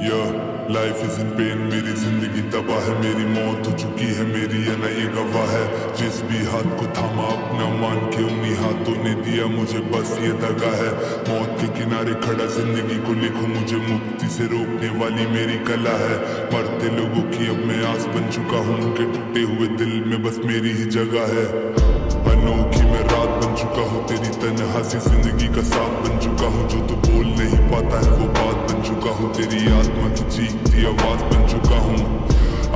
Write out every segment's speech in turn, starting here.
या life is in pen, मेरी जिंदगी तबाह है, मेरी मौत हो चुकी है, मेरी है ना ये गवाह है। जिस भी हाथ को थामा अपना मान के उन्हीं हाथों ने दिया मुझे बस ये दगा है। मौत के किनारे खड़ा जिंदगी को लिखूं, मुझे मुक्ति से रोकने वाली मेरी कला है। मरते लोगों की अब मैं आस बन चुका हूँ, उनके टूटे हुए दिल में बस मेरी ही जगह है। अनोखी मैं रात बन चुका हूँ, तेरी तन्हा सी जिंदगी का साथ बन चुका हूँ। जो तू बोल नहीं पाता है वो बात बन चुका हूँ, तेरी आत्मा की चीखती आवाज बन चुका हूँ।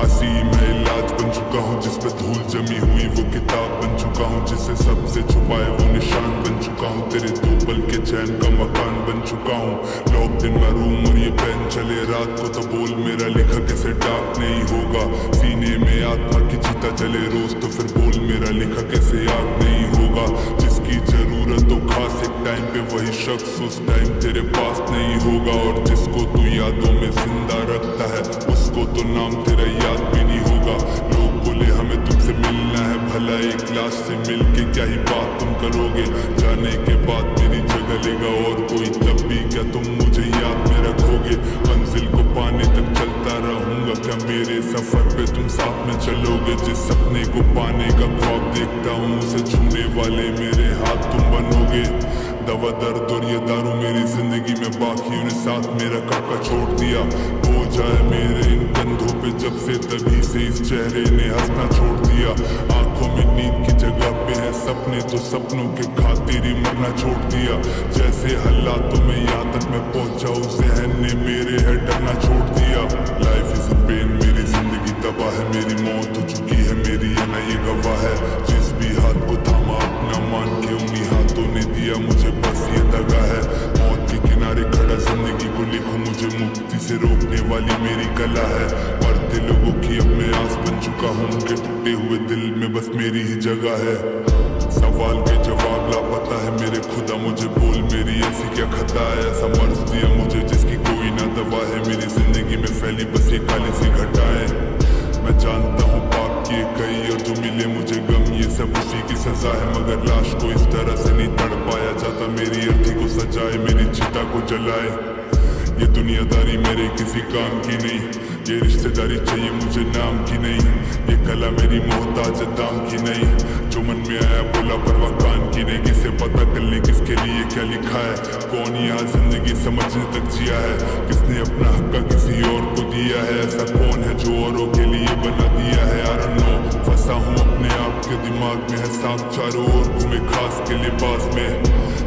असीम है इलाज बन चुका हूँ, जिस पे धूल जमी हुई वो किताब बन चुका हूँ। जिसे सबसे छुपाए वो निशान बन चुका हूँ, तेरे दो पल के चैन का मकान बन चुका हूँ। लॉक दिन में रूम और ये पेन चले रात को, तो बोल मेरा लिखा कैसे डार्क नहीं होगा। सीने में आत्मा की चीता चले रोज, तो फिर बोल मेरा लिखा कैसे याद नहीं होगा। जिसकी जरूरत हो खास एक टाइम पे, वही शख्स उस टाइम तेरे पास नहीं होगा। और जिसको तू यादों में जिंदा रखता है, उसको तो नाम तेरा याद भी नहीं होगा। लोग बोले हमें तुमसे मिलना है, भला एक लाश से मिलके क्या ही बात तुम करोगे। जाने के बाद मेरी जगह लेगा और कोई, तब भी क्या तुम मुझे याद में रखोगे। मंजिल को पाने तक चलता रहूंगा, क्या मेरे सफर पे तुम साथ में चलोगे। जिस सपने को पाने का ख्वाब देखता हूँ, उसे छूने वाले मेरे हाथ तुम बनोगे। दवा दर्द और ये दारू मेरी जिंदगी में बाकी ने साथ मेरा काका छोड़ दिया। हो जाए मेरे इन कंधों पे जब से, तभी से इस चेहरे ने हंसना छोड़ दिया। आंखों में नींद की जगह पे है सपने, तो सपनों के खातिर ही मरना छोड़ दिया। जैसे हालातों में यहाँ तक मैं पहुंचा, उस जहन ने मेरे है डरना छोड़ दिया। लाइफ इज इन पेन, मेरी जिंदगी तबाह है, मेरी मौत हो चुकी है, मेरी है ना ये गवाह है। जिस भी हाथ को थामा अपना मान के उन्हीं हाथों ने दिया मुझे बस ये दगा है। मौत के किनारे खड़ा जिंदगी को लिखूं, मुझे मुक्ति से रोकने वाली मेरी कला है। मरते लोगों की अब मैं आस बन चुका हूँ, उनके टूटे हुए दिल में बस मेरी ही जगह है। सवाल के जवाब लापता है मेरे खुदा, मुझे बोल मेरी ऐसी क्या खता है। ऐसा मर्ज दिया मुझे जिसकी कोई ना दवा है, मेरी जिंदगी में फैली बस ये काली सी घटाएं। मैं जानता हूँ पाप किए कई और जो मिले मुझे गम, ये सब उसी की सजा है। मगर लाश को इस तरह से नहीं तड़ पाया जाता, मेरी अर्थी को सजाए, मेरी चिता को जलाए। ये दुनियादारी मेरे किसी काम की नहीं, ये रिश्तेदारी चाहिए मुझे नाम की नहीं। ये कला मेरी मोहताज दाम की नहीं, जो मन में आया बोला परवाह कान की नहीं। किसे पता कर ले किसके लिए क्या लिखा है, कौन यहाँ जिंदगी समझने तक जिया है। किसने अपना हक्का किसी और को दिया है, ऐसा कौन है जो औरों के लिए बना दिया है। I don't know, फंसा हूँ अपने आप के दिमाग में, है सांप चारों ओर घूमे खास के लिबास में।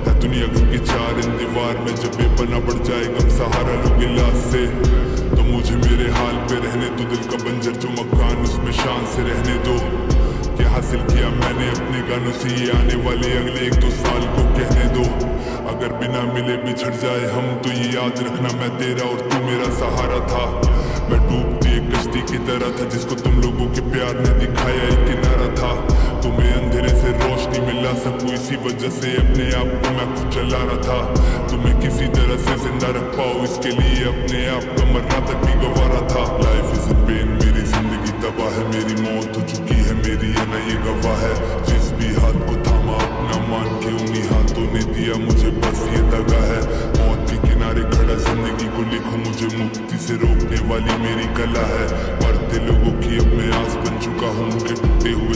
है दुनिया घर की चार इन दीवार में, जब बेपना बढ़ जाए गम सहारा लो गिलास से, तो मुझे मेरे हाल पे रहने दो। दिल का बंजर जो मकान, उसमें शान से रहने दो। क्या हासिल किया मैंने अपने गानों से, ये आने वाले अगले 1-2 साल को कहने दो। अगर बिना मिले बिछड़ जाए हम, तो ये याद रखना मैं तेरा और तू मेरा सहारा था। मैं डूबती एक कश्ती की तरह था, जिसको तुम लोगों के प्यार ने दिखाया एक किनारा था। तुम्हें अंधेरे से रोशनी मिला सकूं, इसी वजह से अपने आप को मैं खुद चला रहा था। तुम्हें किसी तरह से जिंदा रख पाऊं, इसके लिए अपने आप को मरना तक भी गवारा था। लाइफ इज इन पेन, मेरी जिंदगी तबाह है, मेरी मौत हो चुकी है, मेरी है ना ये गवाह है। जिस भी हाथ को थामा अपना मान के उन्हीं हाथों ने दिया मुझे बस ये दगा है। मौत के किनारे खड़ा जिंदगी को लिखूं, मुझे मुक्ति से रोकने वाली मेरी कला है। मरते लोगों की अब मैं आस बन चुका हूँ, उनके टूटे हुए